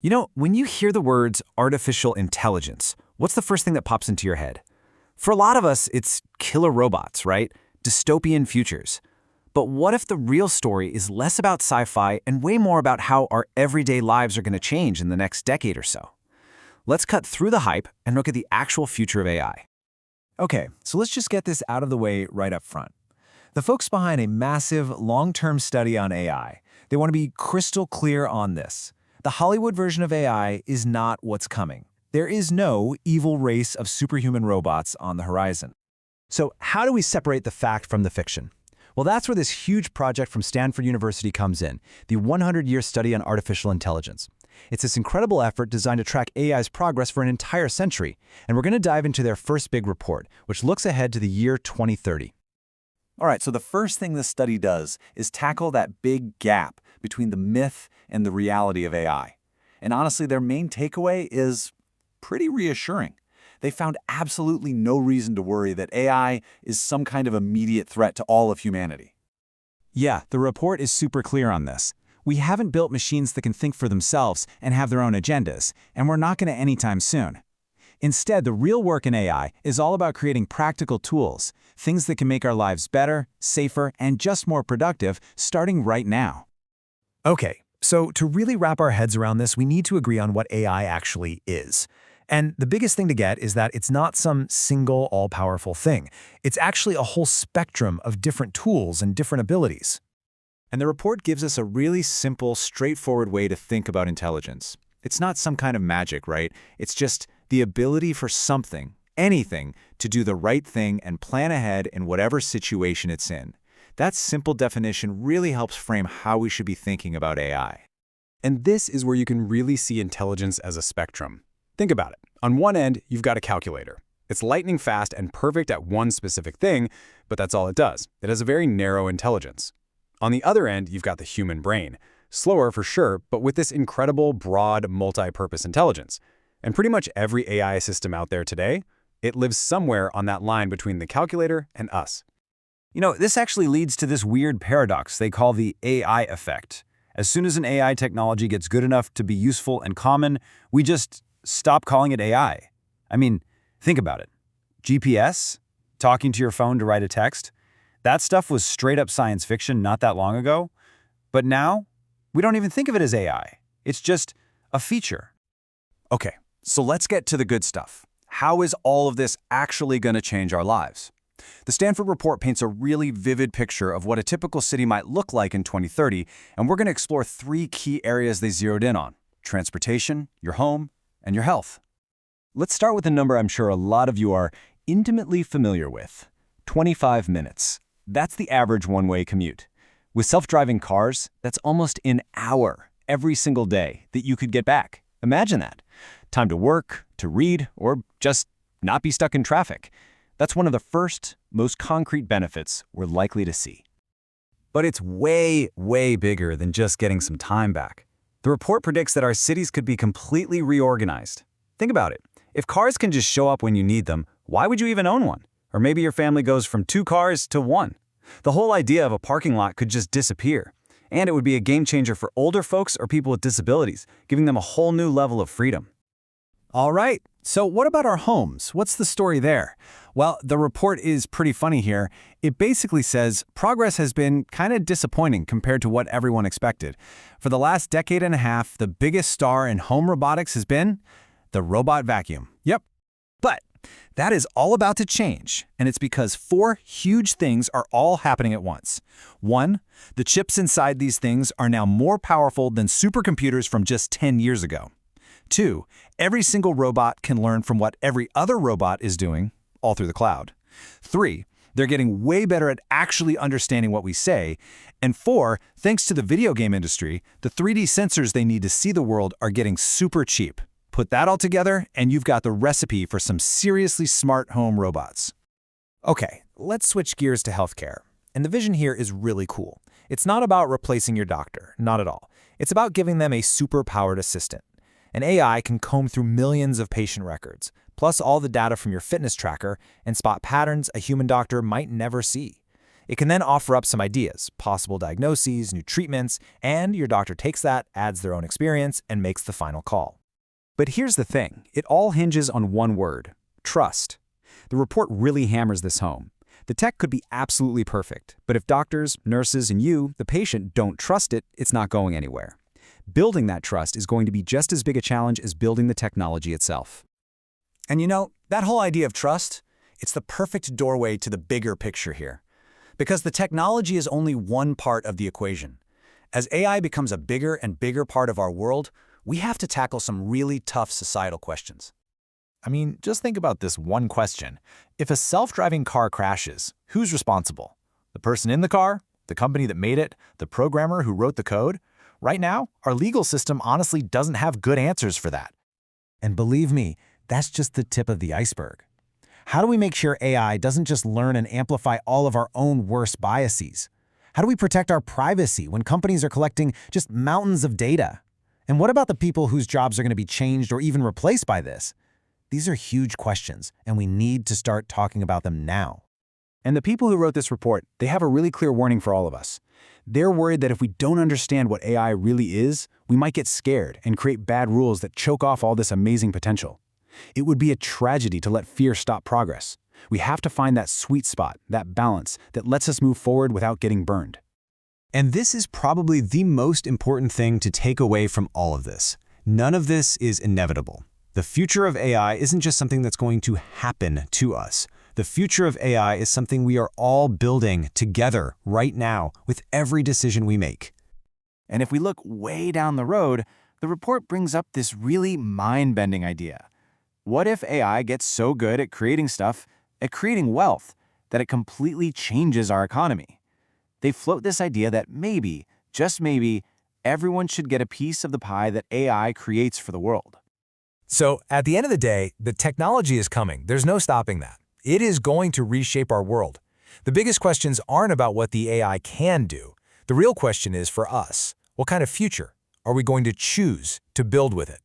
You know, when you hear the words artificial intelligence, what's the first thing that pops into your head? For a lot of us, it's killer robots, right? Dystopian futures. But what if the real story is less about sci-fi and way more about how our everyday lives are going to change in the next decade or so? Let's cut through the hype and look at the actual future of AI. Okay, so let's just get this out of the way right up front. The folks behind a massive, long-term study on AI, they want to be crystal clear on this. The Hollywood version of AI is not what's coming. There is no evil race of superhuman robots on the horizon. So how do we separate the fact from the fiction? Well, that's where this huge project from Stanford University comes in, the 100-year study on artificial intelligence. It's this incredible effort designed to track AI's progress for an entire century, and we're going to dive into their first big report, which looks ahead to the year 2030. All right, so the first thing this study does is tackle that big gap between the myth and the reality of AI. And honestly, their main takeaway is pretty reassuring. They found absolutely no reason to worry that AI is some kind of immediate threat to all of humanity. Yeah, the report is super clear on this. We haven't built machines that can think for themselves and have their own agendas, and we're not going to anytime soon. Instead, the real work in AI is all about creating practical tools, things that can make our lives better, safer, and just more productive, starting right now. Okay, so to really wrap our heads around this, we need to agree on what AI actually is. And the biggest thing to get is that it's not some single, all-powerful thing. It's actually a whole spectrum of different tools and different abilities. And the report gives us a really simple, straightforward way to think about intelligence. It's not some kind of magic, right? It's just the ability for something, anything, to do the right thing and plan ahead in whatever situation it's in. That simple definition really helps frame how we should be thinking about AI. And this is where you can really see intelligence as a spectrum. Think about it. On one end, you've got a calculator. It's lightning fast and perfect at one specific thing, but that's all it does. It has a very narrow intelligence. On the other end, you've got the human brain. Slower for sure, but with this incredible, broad, multi-purpose intelligence. And pretty much every AI system out there today, it lives somewhere on that line between the calculator and us. You know, this actually leads to this weird paradox they call the AI effect. As soon as an AI technology gets good enough to be useful and common, we just stop calling it AI. I mean, think about it. GPS? Talking to your phone to write a text? That stuff was straight up science fiction not that long ago. But now, we don't even think of it as AI. It's just a feature. Okay, so let's get to the good stuff. How is all of this actually going to change our lives? The Stanford report paints a really vivid picture of what a typical city might look like in 2030, and we're going to explore three key areas they zeroed in on: transportation, your home, and your health. Let's start with a number I'm sure a lot of you are intimately familiar with: 25 minutes. That's the average one-way commute. With self-driving cars, that's almost an hour every single day that you could get back. Imagine that. Time to work, to read, or just not be stuck in traffic. That's one of the first, most concrete benefits we're likely to see. But it's way, way bigger than just getting some time back. The report predicts that our cities could be completely reorganized. Think about it. If cars can just show up when you need them, why would you even own one? Or maybe your family goes from 2 cars to 1. The whole idea of a parking lot could just disappear. And it would be a game changer for older folks or people with disabilities, giving them a whole new level of freedom. All right, so what about our homes? What's the story there? Well, the report is pretty funny here. It basically says progress has been kind of disappointing compared to what everyone expected. For the last decade and a half, the biggest star in home robotics has been the robot vacuum. Yep. But that is all about to change, and it's because 4 huge things are all happening at once. 1, the chips inside these things are now more powerful than supercomputers from just 10 years ago. 2, every single robot can learn from what every other robot is doing, all through the cloud. 3, they're getting way better at actually understanding what we say. And 4, thanks to the video game industry, the 3D sensors they need to see the world are getting super cheap. Put that all together, and you've got the recipe for some seriously smart home robots. Okay, let's switch gears to healthcare. And the vision here is really cool. It's not about replacing your doctor, not at all. It's about giving them a super-powered assistant. An AI can comb through millions of patient records, plus all the data from your fitness tracker, and spot patterns a human doctor might never see. It can then offer up some ideas, possible diagnoses, new treatments, and your doctor takes that, adds their own experience, and makes the final call. But here's the thing. It all hinges on one word: trust. The report really hammers this home. The tech could be absolutely perfect, but if doctors, nurses, and you, the patient, don't trust it, it's not going anywhere. Building that trust is going to be just as big a challenge as building the technology itself. And you know, that whole idea of trust, it's the perfect doorway to the bigger picture here. Because the technology is only one part of the equation. As AI becomes a bigger and bigger part of our world, we have to tackle some really tough societal questions. I mean, just think about this one question. If a self-driving car crashes, who's responsible? The person in the car? The company that made it? The programmer who wrote the code? Right now, our legal system honestly doesn't have good answers for that. And believe me, that's just the tip of the iceberg. How do we make sure AI doesn't just learn and amplify all of our own worst biases? How do we protect our privacy when companies are collecting just mountains of data? And what about the people whose jobs are going to be changed or even replaced by this? These are huge questions, and we need to start talking about them now. And the people who wrote this report, they have a really clear warning for all of us. They're worried that if we don't understand what AI really is, we might get scared and create bad rules that choke off all this amazing potential. It would be a tragedy to let fear stop progress. We have to find that sweet spot, that balance that lets us move forward without getting burned. And this is probably the most important thing to take away from all of this. None of this is inevitable. The future of AI isn't just something that's going to happen to us. The future of AI is something we are all building together right now with every decision we make. And if we look way down the road, the report brings up this really mind-bending idea. What if AI gets so good at creating stuff, at creating wealth, that it completely changes our economy? They float this idea that maybe, just maybe, everyone should get a piece of the pie that AI creates for the world. So, at the end of the day, the technology is coming. There's no stopping that. It is going to reshape our world. The biggest questions aren't about what the AI can do. The real question is for us, what kind of future are we going to choose to build with it?